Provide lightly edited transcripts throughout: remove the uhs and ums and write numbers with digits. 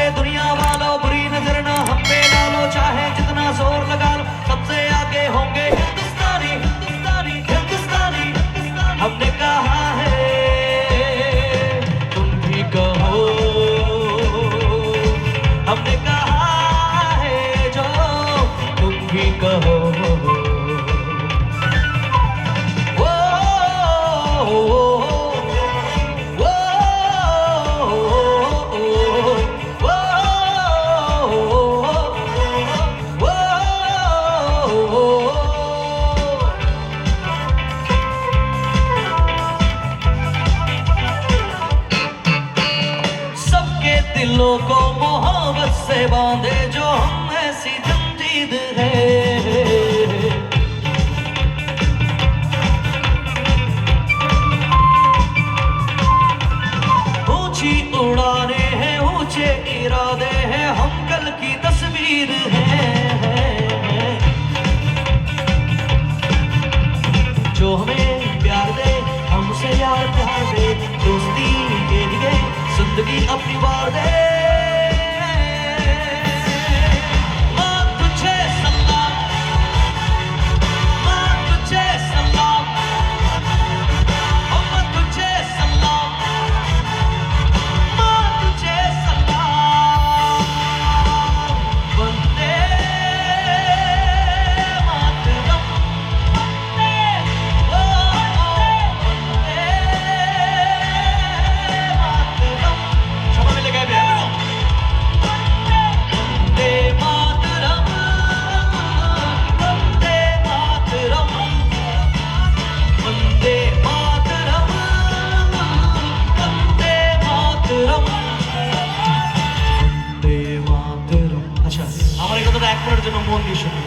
से दुनिया वालों बुरी नजर ना हम पे डालो, चाहे जितना जोर लगा लो सबसे आगे होंगे हिंदुस्तानी हिंदुस्तानी हिंदुस्तानी। हमने कहा है तुम भी कहो, हमने कहा है जो तुम भी कहो। दिलों को मोहब्बत से बांधे जो हम ऐसी जंजीर है। ऊंची उड़ाने हैं ऊंचे इरादे हैं, हम कल की तस्वीर है। जो हमें प्यार दे हमसे यार प्यार दे, दोस्ती के लिए जिंदगी अपनी वार दे। माँ तुझे सलाम, माँ तुझे सलाम, माँ तुझे सलाम, माँ तुझे सलाम। वंदे मातरम, वंदे मातरम। সবাই মিলে গাইবে वंदे मातरम, वंदे मातरम, वंदे मातरम, वंदे मातरम, वंदे मातरम। আচ্ছা, আমার এই কথাটা এক মিনিটের জন্য মন দিয়ে শুনুন।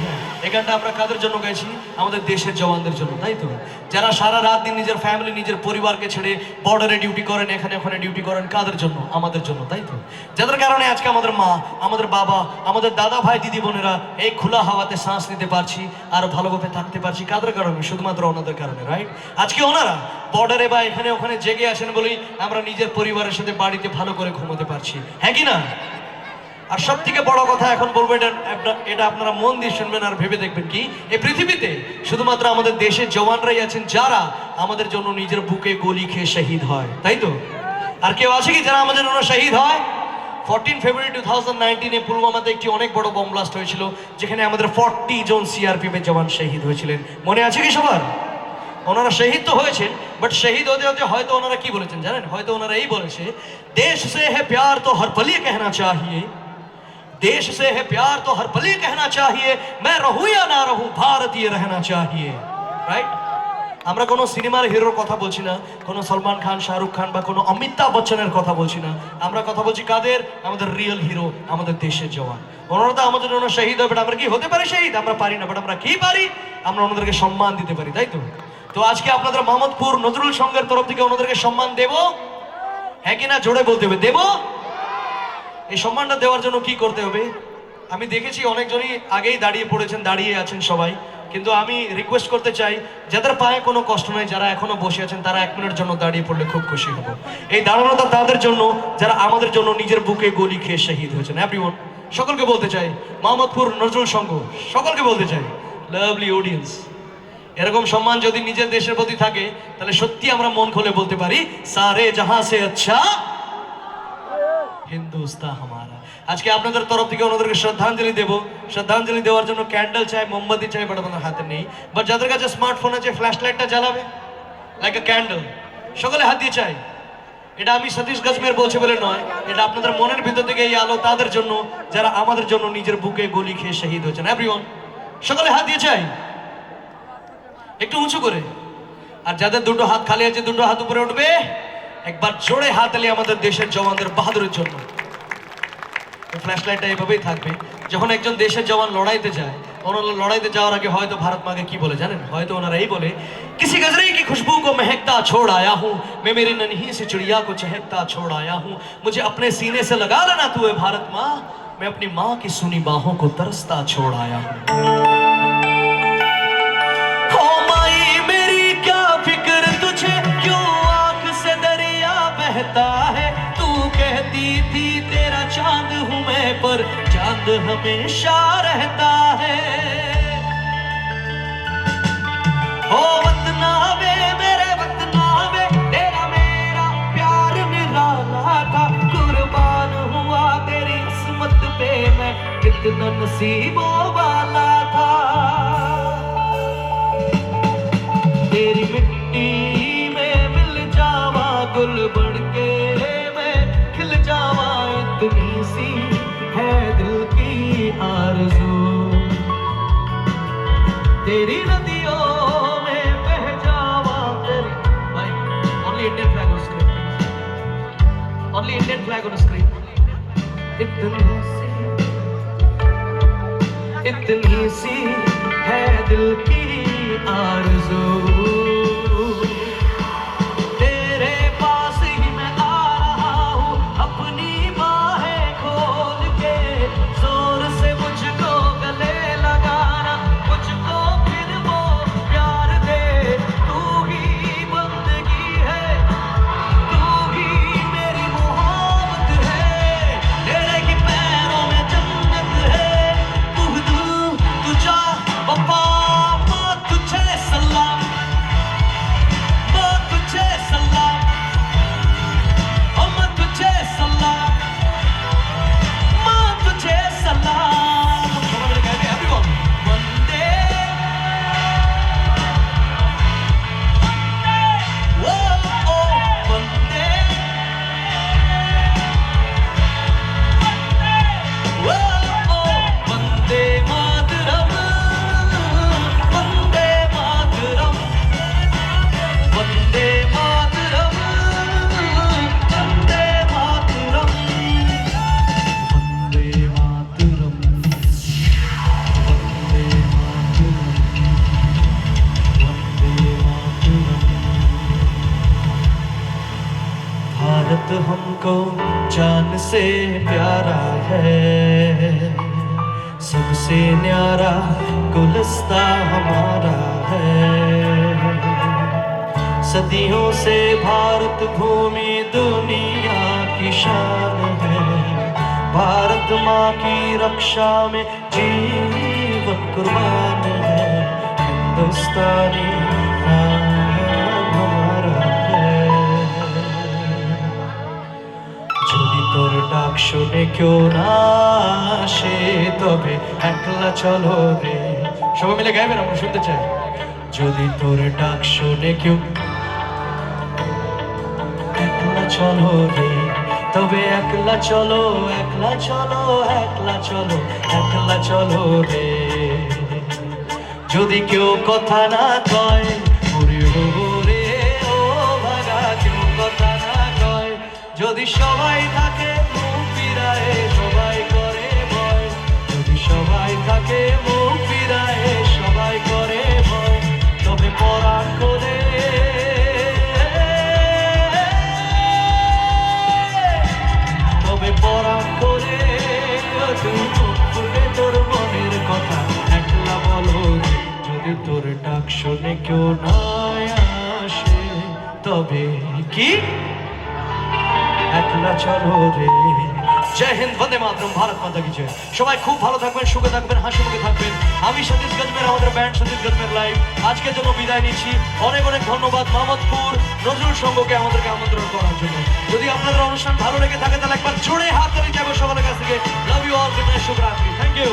এই গানটা আমরা কাদের জন্য গাইছি? আমাদের দেশের জওয়ানদের জন্য, তাই তো? যারা সারা রাত দিন নিজের ফ্যামিলি নিজের পরিবারকে ছেড়ে বর্ডারে ডিউটি করেন, এখানে ওখানে ডিউটি করেন, কাদের জন্য? আমাদের জন্য, তাই তো? যাদের কারণে আজকে আমাদের মা, আমাদের বাবা, আমাদের দাদা ভাই দিদি বোনেরা এই খোলা হাওয়াতে শ্বাস নিতে পারছি আর ভালোভাবে থাকতে পারছি, কাদের কারণে? শুধুমাত্র ওনাদের কারণে, রাইট? আজকে ওনারা বর্ডারে বা এখানে ওখানে জেগে আছেন বলেই আমরা নিজের পরিবারের সাথে বাড়িতে ভালো করে ঘুমোতে পারছি, হ্যাঁ কি না? আর সব থেকে বড় কথা এখন বলবো, এটা আপনারা মন দিয়ে শুনবেন আর ভেবে দেখবেন কি এই পৃথিবীতে শুধুমাত্র আমাদের দেশের জওয়ানরাই আছেন যারা আমাদের জন্য নিজের বুকে গুলি খেয়ে শহীদ হয়, তাই তো? আর কেউ আছে কি যারা আমাদের জন্য শহীদ হয়? 14 ফেব্রুয়ারি 2019 পুলওয়ামাতে একটি অনেক বড় বম ব্লাস্ট হয়েছিল, যেখানে আমাদের 40 জন সিআরপিএফ এর জওয়ান শহীদ হয়েছিলেন। মনে আছে কি সবার? ওনারা শহীদ তো হয়েছেন, বাট শহীদ হতে হতে হয়তো ওনারা কি বলেছেন জানেন? হয়তো ওনারা এই বলেছে, দেশ সে है प्यार तो हर पल ये कहना चाहिए, देश से है प्यार तो हर पल ये कहना चाहिए, मैं रहूं या ना रहूं भारतीय रहना चाहिए, राइट? আমরা কোনো সিনেমার হিরোর কথা বলছি না, কোনো সলমান খান, শাহরুখ খান বা কোনো অমিতাভ বচ্চনের কথা বলছি না। আমরা কথা বলছি কাদের? আমাদের রিয়েল হিরো, আমাদের দেশের জওয়ান। ওনারা তো আমাদের জন্য শহীদ হবে, আমরা কি হতে পারি শহীদ? আমরা পারি না, বাট আমরা কি পারি? আমরা ওনাদেরকে সম্মান দিতে পারি, তাই তো? তো আজকে আপনাদের মোহাম্মদপুর নজরুল সংঘের তরফ থেকে ওনাদেরকে সম্মান দেব, হ্যাঁ কি না? জোরে বলতে হবে, দেব। এই সম্মানটা দেওয়ার জন্য কি করতে হবে? আমি দেখেছি অনেকজনই আগেই দাঁড়িয়ে পড়েছেন, দাঁড়িয়ে আছেন সবাই, কিন্তু আমি রিকোয়েস্ট করতে চাই যাদের পায়ে কোনো কষ্ট নাই, যারা এখনো বসে আছেন, তারা 1 মিনিট জন্য দাঁড়িয়ে পড়লে খুব খুশি হব। এই দাঁড়ানোটা তাদের জন্য যারা আমাদের জন্য নিজের বুকে গুলি খেয়ে শহীদ হয়েছেন। এভরিওয়ান, সকলকে বলতে চাই, মোহাম্মদপুর নজরুল সংঘ সকলকে বলতে চাই, লাভলি অডিয়েন্স, এরকম সম্মান যদি নিজের দেশের প্রতি থাকে তাহলে সত্যি আমরা মন খুলে বলতে পারি, সারে জাহাঁ সে আচ্ছা হিন্দুস্তান হামারা। আজকে আপনাদের তরফ থেকে ওনাদেরকে শ্রদ্ধাঞ্জলি দেব। শ্রদ্ধাঞ্জলি দেওয়ার জন্য ক্যান্ডেল চাই, মোমবাতি চাই, বাট আমাদের হাতে নেই। বাট যাদের কাছে স্মার্টফোন আছে, ফ্ল্যাশ লাইটটা জ্বালাবে লাইক এ ক্যান্ডেল, সকলে হাত দিয়ে চাই। এটা আমি সতীশ গজমের বলছি বলে নয়, এটা আপনাদের মনের ভিতর থেকে এই আলো তাদের জন্য যারা আমাদের জন্য নিজের বুকে গুলি খেয়ে শহীদ হয়েছেন। এভরিওয়ান, সকলে হাত দিয়ে চাই, একটু উঁচু করে। আর যাদের দুটো হাত খালি আছে, দুটো হাত উপরে উঠবে, একবার জোরে হাত তালি আমাদের দেশের জওয়ানদের বাহাদুরের জন্য। ফ্ল্যাশ লাইটটা এইভাবেই থাকবে। যখন একজন দেশের জওয়ান লড়াইতে যায়, ওনারা লড়াইতে যাওয়ার আগে হয়তো ভারত মাকে কি বলে জানেন? হয়তো ওনারা এই বলে, किसी गजरे की खुशबू को महकता छोड़ आया हूँ, मैं मेरी नन्ही सी चिड़िया को चहकता छोड़ आया हूँ, मुझे अपने सीने से लगा लेना तू है भारत माँ, मैं अपनी माँ की सुनी बाहों को तरसता छोड़ आया हूँ। ओ माई मेरी क्या फिक्र तुझे, क्यों आंख से दरिया बहता है, तू कहती थी तेरा चांद पर चांद हमेशा रहता है। ओ वतना वे मेरे वतना वे, तेरा मेरा प्यार निराला था। कुर्बान हुआ तेरी किस्मत पे मैं, कितना नसीबों वाला था। तेरी मिट्टी में मिल जावा गुल बन के मैं खिल जावा, इतनी सी है दिल की आरज़ू। तेरी नदियों में बह जावा तेरी भाई, only Indian flag on screen, only Indian flag on screen. इतनी सी है दिल की आरज़ू, तेरे पास ही मैं आ रहा हूँ अपनी बाहें खोल के। जोर से मुझको गले लगाना, मुझको फिर वो प्यार दे। तू ही बंदगी है, तू ही मेरी मोहब्बत है। तेरे ही पैरों में जन्नत है, तू दिल तुझा वफा। माँ तुझे सलाम, माँ तुझे सलाम, ओ माँ तुझे सलाम, माँ तुझे सलाम। Everyone, वंदे वो ओ वंदे वो ओ वंदे मातरम, वंदे मातरम, वंदे मातरम, वंदे मातरम, वंदे मातरम, वंदे मातरम, वंदे मातरम। भारत हमको जान से प्यारा है, सबसे न्यारा गुलस्ता हमारा है। सदियों से भारत भूमि दुनिया की शान है। भारत माँ की रक्षा में जीवन कुर्बान है। हिंदुस्तानी नाम हमारा है। যদি তোর ডাক শুনে কেউ না আসে, তবে একলা চলো রে। সবাই মিলে গাইবেন, আমরা শুনতে চাই। যদি তোর ডাক শুনে কেউ একলা চলো রে, তবে একলা চলো, একলা চলো, একলা চলো, একলা চলো রে। যদি কেউ কথা না কয়, ওরে ওরে ও ভাগা, কেউ কথা না কয়। যদি সবাই থাকে মুখ ফিরায়, সবাই করে ভয়। যদি সবাই থাকে মুখ ফিরায়, সবাই করে ভয়। তবে পরাণ করে, তবে পরাণ করে তুই মুখ ফুটে তোর মনের কথা একলা বলো রে। যদি তোর ডাক শুনে কেউ না আসে, তবে কি একলা চলো রে। জয় হিন্দ, বন্দে মাতরম, ভারত মাতা কি জয়। সবাই খুব ভালো থাকবেন, সুখে থাকবেন, হাসি মুখে থাকবেন। আমি সতীশ গজমের, আমাদের ব্যান্ড সতীশ গজমের লাইভ আজকের জন্য বিদায় নিচ্ছি। অনেক অনেক ধন্যবাদ মোহাম্মদপুর নজরুল সংঘকে আমাদেরকে আমন্ত্রণ করার জন্য। যদি আপনাদের অনুষ্ঠান ভালো লেগে থাকে তাহলে একবার জোরে হাত তালি যাবো সবার কাছ থেকে। Love you all, good night, শুভরাত্রি, থ্যাংক ইউ।